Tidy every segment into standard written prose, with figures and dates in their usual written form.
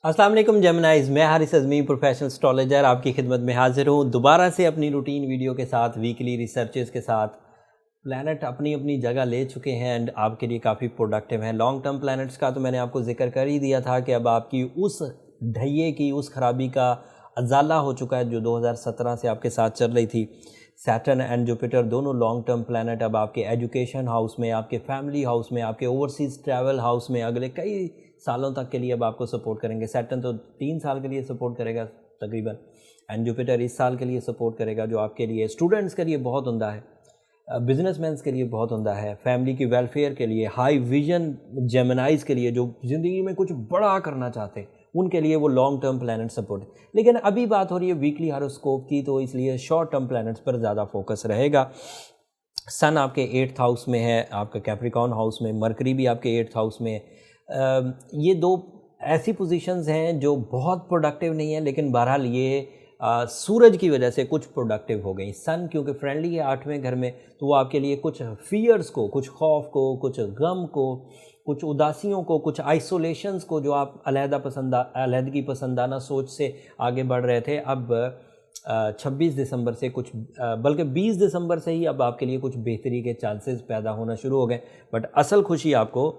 अस्सलाम वालेकुम जेमिनाइज़, मैं हारिस अज़मी प्रोफेशनल एस्ट्रोलॉजर आपकी खिदमत में हाज़िर हूँ दोबारा से अपनी रूटीन वीडियो के साथ, वीकली रिसर्चेस के साथ। प्लैनेट अपनी अपनी जगह ले चुके हैं एंड आपके लिए काफ़ी प्रोडक्टिव हैं। लॉन्ग टर्म प्लैनेट्स का तो मैंने आपको ज़िक्र कर ही दिया था कि अब आपकी उस ढैये की, उस खराबी का अज़ाला हो चुका है जो 2017 से आपके साथ चल रही थी। सैटर्न एंड जुपिटर दोनों लॉन्ग टर्म प्लैनेट अब आपके एजुकेशन हाउस में, आपके फैमिली हाउस में, आपके ओवरसीज़ ट्रैवल हाउस में अगले कई सालों तक के लिए अब आपको सपोर्ट करेंगे। सैटर्न तो 3 साल के लिए सपोर्ट करेगा तकरीबन, एंड जुपिटर इस साल के लिए सपोर्ट करेगा, जो आपके लिए स्टूडेंट्स के लिए बहुत उम्दा है, बिजनेसमैन्स के लिए बहुत उम्दा है, फैमिली की वेलफेयर के लिए, हाई विजन जेमिनाइज़ के लिए जो ज़िंदगी में कुछ बड़ा करना चाहते हैं उनके लिए वो लॉन्ग टर्म प्लैनेट सपोर्ट। लेकिन अभी बात हो रही है वीकली हॉरोस्कोप की, तो इसलिए शॉर्ट टर्म प्लैनेट्स पर ज़्यादा फोकस रहेगा। सन आपके 8th हाउस में है, आपका कैप्रिकॉर्न हाउस में, मरकरी भी आपके 8th हाउस में है। ये दो ऐसी पोजीशंस हैं जो बहुत प्रोडक्टिव नहीं है, लेकिन बहरहाल ये सूरज की वजह से कुछ प्रोडक्टिव हो गई। सन क्योंकि फ्रेंडली है 8वें घर में, तो वो आपके लिए कुछ फियर्स को, कुछ खौफ को, कुछ गम को, कुछ उदासियों को, कुछ आइसोलेशंस को, जो आप अलहदगी पसंदाना सोच से आगे बढ़ रहे थे, अब 26 दिसंबर से कुछ बल्कि 20 दिसंबर से ही अब आपके लिए कुछ बेहतरी के चांसेस पैदा होना शुरू हो गए। बट असल खुशी आपको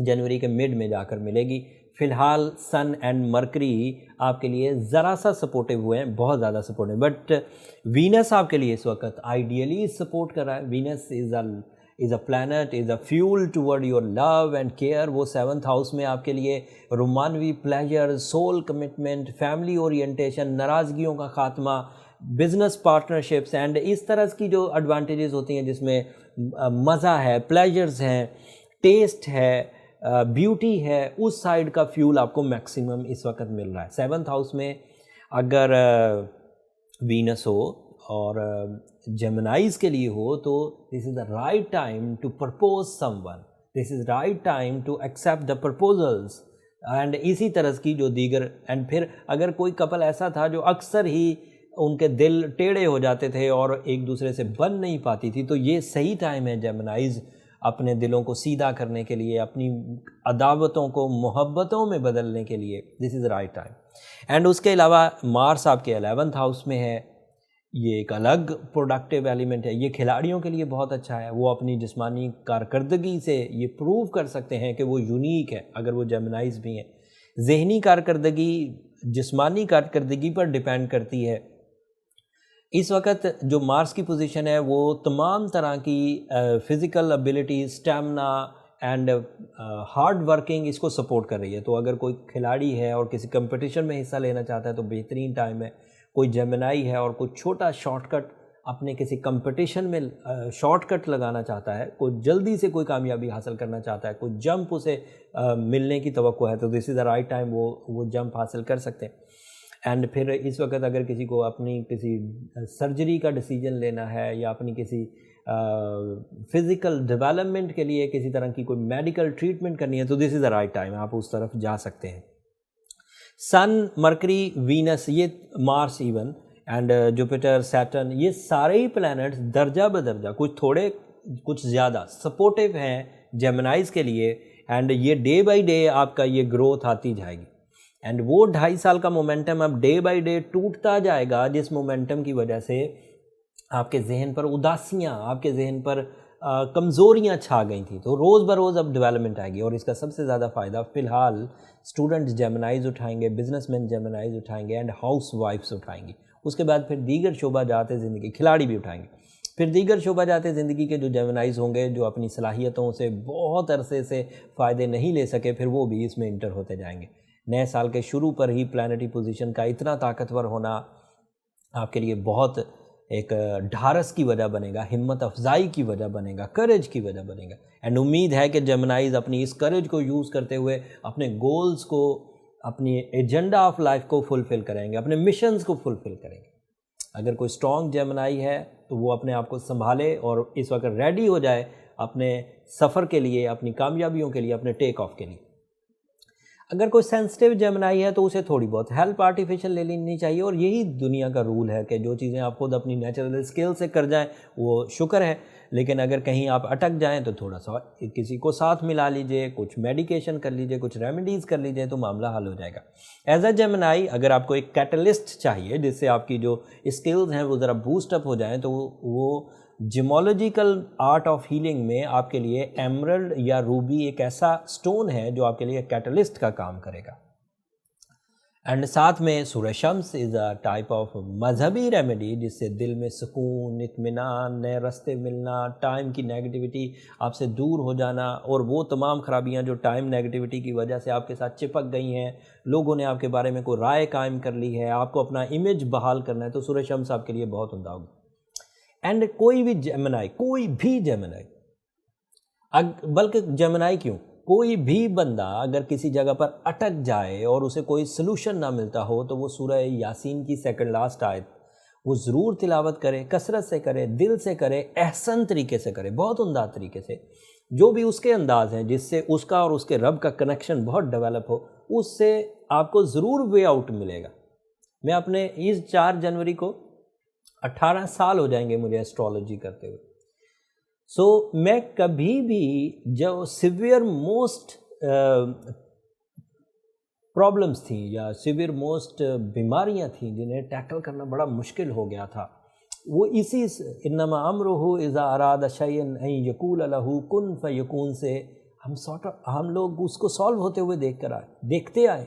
जनवरी के मिड में जाकर मिलेगी। फ़िलहाल सन एंड मरकरी आपके लिए ज़रा सा सपोर्टिव हुए हैं, बहुत ज़्यादा सपोर्टिव, बट वीनस आपके लिए इस वक्त आइडियली सपोर्ट कर रहा है। Venus is a planet, is a fuel toward your love and care. वो 7th हाउस में आपके लिए रोमानवी pleasure, soul commitment, family orientation, नाराज़गियों का ख़ात्मा, बिज़नेस पार्टनरशिप्स एंड इस तरह की जो एडवांटेजेस होती हैं जिसमें मज़ा है, प्लेजर्स हैं, टेस्ट है, ब्यूटी है, उस साइड का फ्यूल आपको मैक्सिमम इस वक्त मिल रहा है। 7th हाउस में अगर वीनस हो और जेमिनाइज़ के लिए हो, तो this is the right time to propose someone, this is right time to accept the proposals and इसी तरह की जो दीगर। एंड फिर अगर कोई कपल ऐसा था जो अक्सर ही उनके दिल टेढ़े हो जाते थे और एक दूसरे से बन नहीं पाती थी, तो ये सही टाइम है जेमिनाइज़ अपने दिलों को सीधा करने के लिए, अपनी अदावतों को मोहब्बतों में बदलने के लिए। This is right time. And उसके अलावा मार्स आपके 11th हाउस में है, ये एक अलग प्रोडक्टिव एलिमेंट है, ये खिलाड़ियों के लिए बहुत अच्छा है। वो अपनी जिस्मानी कारकर्दगी से ये प्रूव कर सकते हैं कि वो यूनिक है अगर वो जेमिनाइज़ भी हैं। ज़हनी कारकर्दगी जिस्मानी कारकर्दगी पर डिपेंड करती है। इस वक्त जो मार्स की पोजीशन है वो तमाम तरह की physical ability, stamina and hard working इसको सपोर्ट कर रही है। तो अगर कोई खिलाड़ी है और किसी कंपटीशन में हिस्सा लेना चाहता है तो बेहतरीन टाइम है। कोई जेमिनाई है और कोई छोटा शॉर्टकट अपने किसी कंपटीशन में शॉर्टकट लगाना चाहता है, कोई जल्दी से कोई कामयाबी हासिल करना चाहता है, कोई जंप उसे मिलने की तवक्को है, तो this is the right time वो जंप हासिल कर सकते हैं। एंड फिर इस वक्त अगर किसी को अपनी किसी सर्जरी का डिसीजन लेना है या अपनी किसी फ़िज़िकल डेवलपमेंट के लिए किसी तरह की कोई मेडिकल ट्रीटमेंट करनी है, तो this is the right time, आप उस तरफ जा सकते हैं। सन, मरकरी, वीनस, ये Mars even and Jupiter, Saturn, ये सारे ही प्लैनेट्स दर्जा बदर्जा, कुछ थोड़े कुछ ज़्यादा सपोर्टिव हैं जेमिनाइज़ के लिए। एंड ये डे बाई डे आपका ये ग्रोथ आती जाएगी एंड वो 2.5 साल का मोमेंटम अब डे बाई डे टूटता जाएगा, जिस मोमेंटम की वजह से आपके जहन पर उदासियाँ, आपके जहन पर कमज़ोरियाँ छा गई थी। तो रोज़ बरोज़ अब डेवलपमेंट आएगी और इसका सबसे ज़्यादा फ़ायदा फ़िलहाल स्टूडेंट्स जेमिनाइज़ उठाएंगे, बिजनेसमैन जेमिनाइज़ उठाएंगे एंड हाउस वाइफ्स उठाएंगी। उसके बाद फिर दीगर शोबा जाते ज़िंदगी खिलाड़ी भी उठाएंगे। फिर दीगर शोबा जाते ज़िंदगी के जो जेमिनाइज़ होंगे, जो अपनी सलाहियतों से बहुत अरसे से फ़ायदे नहीं ले सके, फिर वो भी इसमें इंटर होते जाएंगे। नए साल के शुरू पर ही प्लैनेटरी पोजीशन का इतना ताकतवर होना आपके लिए बहुत एक ढारस की वजह बनेगा, हिम्मत अफजाई की वजह बनेगा, करेज की वजह बनेगा। एंड उम्मीद है कि जेमिनाइज़ अपनी इस करेज को यूज़ करते हुए अपने गोल्स को, अपनी एजेंडा ऑफ लाइफ को फुलफ़िल करेंगे, अपने मिशंस को फुलफ़िल करेंगे। अगर कोई स्ट्रॉन्ग जेमिनाई है तो वो अपने आप को संभाले और इस वक्त रेडी हो जाए अपने सफ़र के लिए, अपनी कामयाबियों के लिए, अपने टेक ऑफ के लिए। अगर कोई सेंसिटिव जेमिनाई है तो उसे थोड़ी बहुत हेल्प आर्टिफिशियल ले लेनी चाहिए, और यही दुनिया का रूल है कि जो चीज़ें आप खुद अपनी नेचुरल स्किल से कर जाएं वो शुक्र है, لیکن اگر کہیں آپ اٹک جائیں تو تھوڑا سا کسی کو ساتھ ملا لیجئے، کچھ میڈیکیشن کر لیجئے، کچھ ریمیڈیز کر لیجئے تو معاملہ حل ہو جائے گا۔ ایز اے جیمنائی اگر آپ کو ایک کیٹلسٹ چاہیے جس سے آپ کی جو اسکلز ہیں وہ ذرا بوسٹ اپ ہو جائیں، تو وہ جیمولوجیکل آرٹ آف ہیلنگ میں آپ کے لیے ایمرلڈ یا روبی ایک ایسا سٹون ہے جو آپ کے لیے کیٹلسٹ کا کام کرے گا۔ اینڈ ساتھ میں سورہ شمس از اے ٹائپ آف مذہبی ریمیڈی جس سے دل میں سکون، اطمینان، نئے راستے ملنا، ٹائم کی نیگیٹیوٹی آپ سے دور ہو جانا، اور وہ تمام خرابیاں جو ٹائم نیگیٹیوٹی کی وجہ سے آپ کے ساتھ چپک گئی ہیں، لوگوں نے آپ کے بارے میں کوئی رائے قائم کر لی ہے، آپ کو اپنا امیج بحال کرنا ہے، تو سورہ شمس آپ کے لیے بہت عمدہ ہوگی۔ اینڈ کوئی بھی جیمنائی بلکہ جیمنائی کیوں، کوئی بھی بندہ اگر کسی جگہ پر اٹک جائے اور اسے کوئی سلوشن نہ ملتا ہو تو وہ سورہ یاسین کی سیکنڈ لاسٹ آیت وہ ضرور تلاوت کرے، کثرت سے کرے، دل سے کرے، احسن طریقے سے کرے، بہت عمدہ طریقے سے، جو بھی اس کے انداز ہیں جس سے اس کا اور اس کے رب کا کنیکشن بہت ڈیولپ ہو، اس سے آپ کو ضرور وے آؤٹ ملے گا۔ میں اپنے اس 4 جنوری کو 18 سال ہو جائیں گے مجھے ایسٹرالوجی کرتے ہوئے۔ میں کبھی بھی جو سیویئر موسٹ پرابلمس تھیں یا سیویئر موسٹ بیماریاں تھیں جنہیں ٹیکل کرنا بڑا مشکل ہو گیا تھا، وہ اسی انما امرہ اذا اراد شیئا ان یقول لہ کن فیکون سے ہم لوگ اس کو سالو ہوتے ہوئے دیکھتے آئے،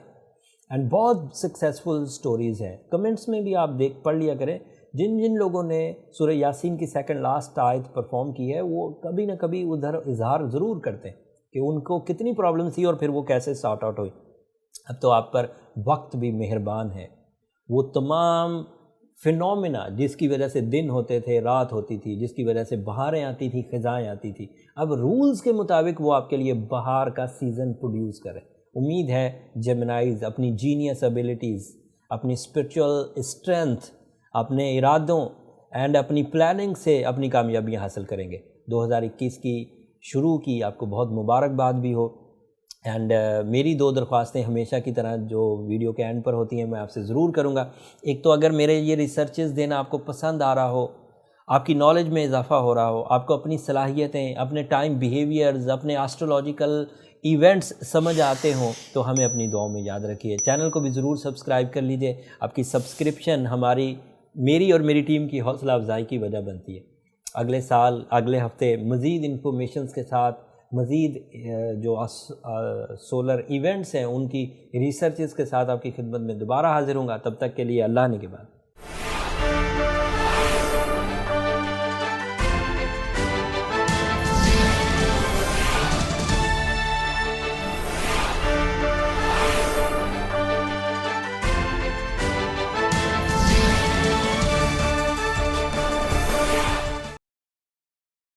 اینڈ بہت سکسیسفل سٹوریز ہیں۔ کمنٹس میں بھی آپ پڑھ لیا کریں، جن لوگوں نے سورہ یاسین کی سیکنڈ لاسٹ آیت پرفارم کی ہے وہ کبھی نہ کبھی ادھر اظہار ضرور کرتے ہیں کہ ان کو کتنی پرابلم تھی اور پھر وہ کیسے سارٹ آؤٹ ہوئی۔ اب تو آپ پر وقت بھی مہربان ہے، وہ تمام فینومینا جس کی وجہ سے دن ہوتے تھے، رات ہوتی تھی، جس کی وجہ سے بہاریں آتی تھیں، خزائیں آتی تھیں، اب رولز کے مطابق وہ آپ کے لیے بہار کا سیزن پروڈیوس کرے۔ امید ہے جیمنائیز اپنی جینیس ایبیلٹیز، اپنی اسپرچول اسٹرینتھ، اپنے ارادوں اینڈ اپنی پلاننگ سے اپنی کامیابیاں حاصل کریں گے۔ 2021 کی شروع کی آپ کو بہت مبارکباد بھی ہو۔ اینڈ میری 2 درخواستیں ہمیشہ کی طرح جو ویڈیو کے اینڈ پر ہوتی ہیں میں آپ سے ضرور کروں گا۔ ایک تو اگر میرے یہ ریسرچز دینا آپ کو پسند آ رہا ہو، آپ کی نالج میں اضافہ ہو رہا ہو، آپ کو اپنی صلاحیتیں، اپنے ٹائم بیہیویئرز، اپنے ایسٹرولوجیکل ایونٹس سمجھ آتے ہوں تو ہمیں اپنی دعاؤں میں یاد رکھیے۔ چینل کو بھی ضرور سبسکرائب کر لیجئے، آپ کی سبسکرپشن میری اور میری ٹیم کی حوصلہ افزائی کی وجہ بنتی ہے۔ اگلے سال، اگلے ہفتے مزید انفارمیشنز کے ساتھ، مزید جو سولر ایونٹس ہیں ان کی ریسرچز کے ساتھ آپ کی خدمت میں دوبارہ حاضر ہوں گا۔ تب تک کے لیے اللہ نے کے بعد۔